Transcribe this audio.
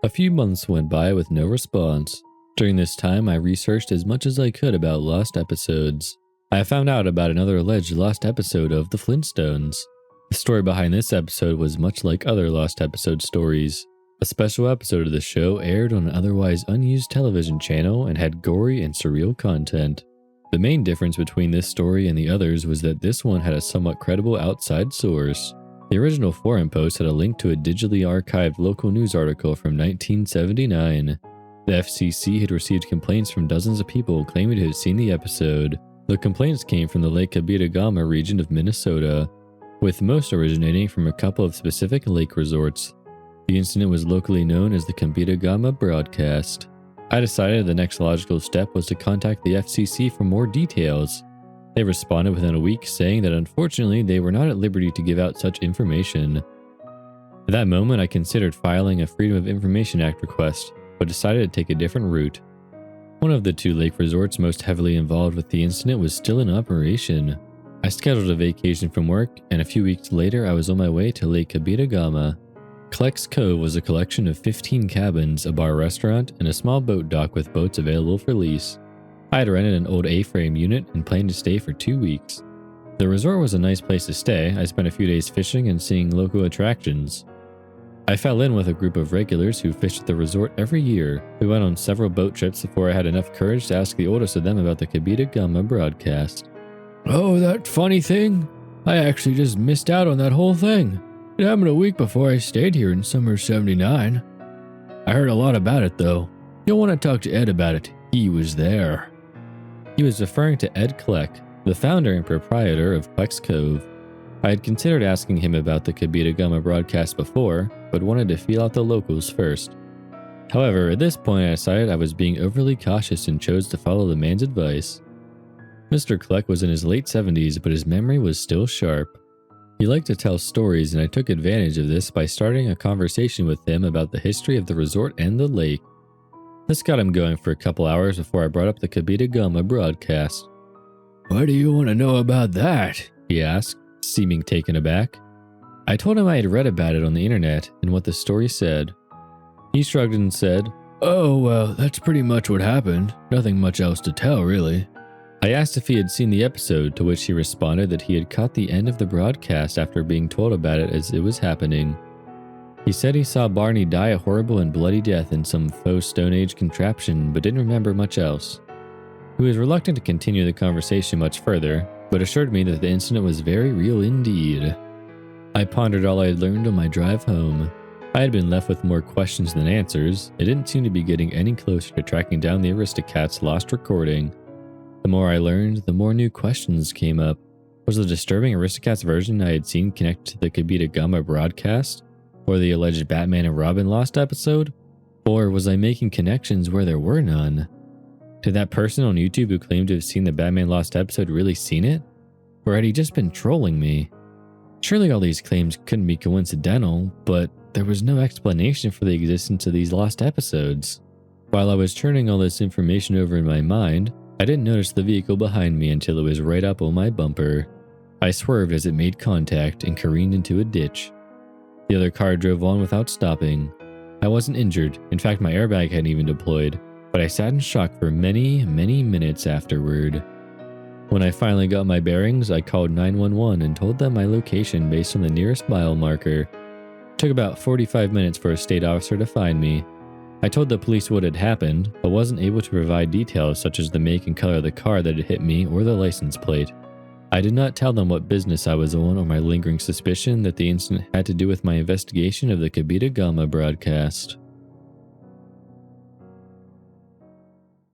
A few months went by with no response. During this time, I researched as much as I could about lost episodes. I found out about another alleged lost episode of The Flintstones. The story behind this episode was much like other lost episode stories. A special episode of the show aired on an otherwise unused television channel and had gory and surreal content. The main difference between this story and the others was that this one had a somewhat credible outside source. The original forum post had a link to a digitally archived local news article from 1979. The FCC had received complaints from dozens of people claiming to have seen the episode. The complaints came from the Lake Kabetogama region of Minnesota, with most originating from a couple of specific lake resorts. The incident was locally known as the Kabetogama broadcast. I decided the next logical step was to contact the FCC for more details. They responded within a week saying that unfortunately they were not at liberty to give out such information. At that moment I considered filing a Freedom of Information Act request, but decided to take a different route. One of the two lake resorts most heavily involved with the incident was still in operation. I scheduled a vacation from work, and a few weeks later I was on my way to Lake Kabetogama. Kleck's Cove was a collection of 15 cabins, a bar-restaurant, and a small boat dock with boats available for lease. I had rented an old A-frame unit and planned to stay for 2 weeks. The resort was a nice place to stay. I spent a few days fishing and seeing local attractions. I fell in with a group of regulars who fished at the resort every year. We went on several boat trips before I had enough courage to ask the oldest of them about the Kabetogama broadcast. "Oh, that funny thing? I actually just missed out on that whole thing. It happened a week before I stayed here in summer '79. I heard a lot about it though. You'll want to talk to Ed about it. He was there." He was referring to Ed Kleck, the founder and proprietor of Kleck's Cove. I had considered asking him about the Kabetogama broadcast before, but wanted to feel out the locals first. However, at this point I decided I was being overly cautious and chose to follow the man's advice. Mr. Kleck was in his late 70s, but his memory was still sharp. He liked to tell stories, and I took advantage of this by starting a conversation with him about the history of the resort and the lake. This got him going for a couple hours before I brought up the Kabetogama broadcast. "What do you want to know about that?" he asked, seeming taken aback. I told him I had read about it on the internet and what the story said. He shrugged and said, "Oh, well, that's pretty much what happened. Nothing much else to tell, really." I asked if he had seen the episode, to which he responded that he had caught the end of the broadcast after being told about it as it was happening. He said he saw Barney die a horrible and bloody death in some faux Stone Age contraption, but didn't remember much else. He was reluctant to continue the conversation much further, but assured me that the incident was very real indeed. I pondered all I had learned on my drive home. I had been left with more questions than answers. It didn't seem to be getting any closer to tracking down the Aristocats' lost recording. The more I learned, the more new questions came up. Was the disturbing Aristocats version I had seen connected to the Kabetogama broadcast? Or the alleged Batman and Robin lost episode? Or was I making connections where there were none? Did that person on YouTube who claimed to have seen the Batman lost episode really seen it? Or had he just been trolling me? Surely all these claims couldn't be coincidental, but there was no explanation for the existence of these lost episodes. While I was turning all this information over in my mind, I didn't notice the vehicle behind me until it was right up on my bumper. I swerved as it made contact and careened into a ditch. The other car drove on without stopping. I wasn't injured, in fact my airbag hadn't even deployed, but I sat in shock for many minutes afterward. When I finally got my bearings, I called 911 and told them my location based on the nearest mile marker. It took about 45 minutes for a state officer to find me. I told the police what had happened, but wasn't able to provide details such as the make and color of the car that had hit me or the license plate. I did not tell them what business I was on or my lingering suspicion that the incident had to do with my investigation of the Kabetogama broadcast.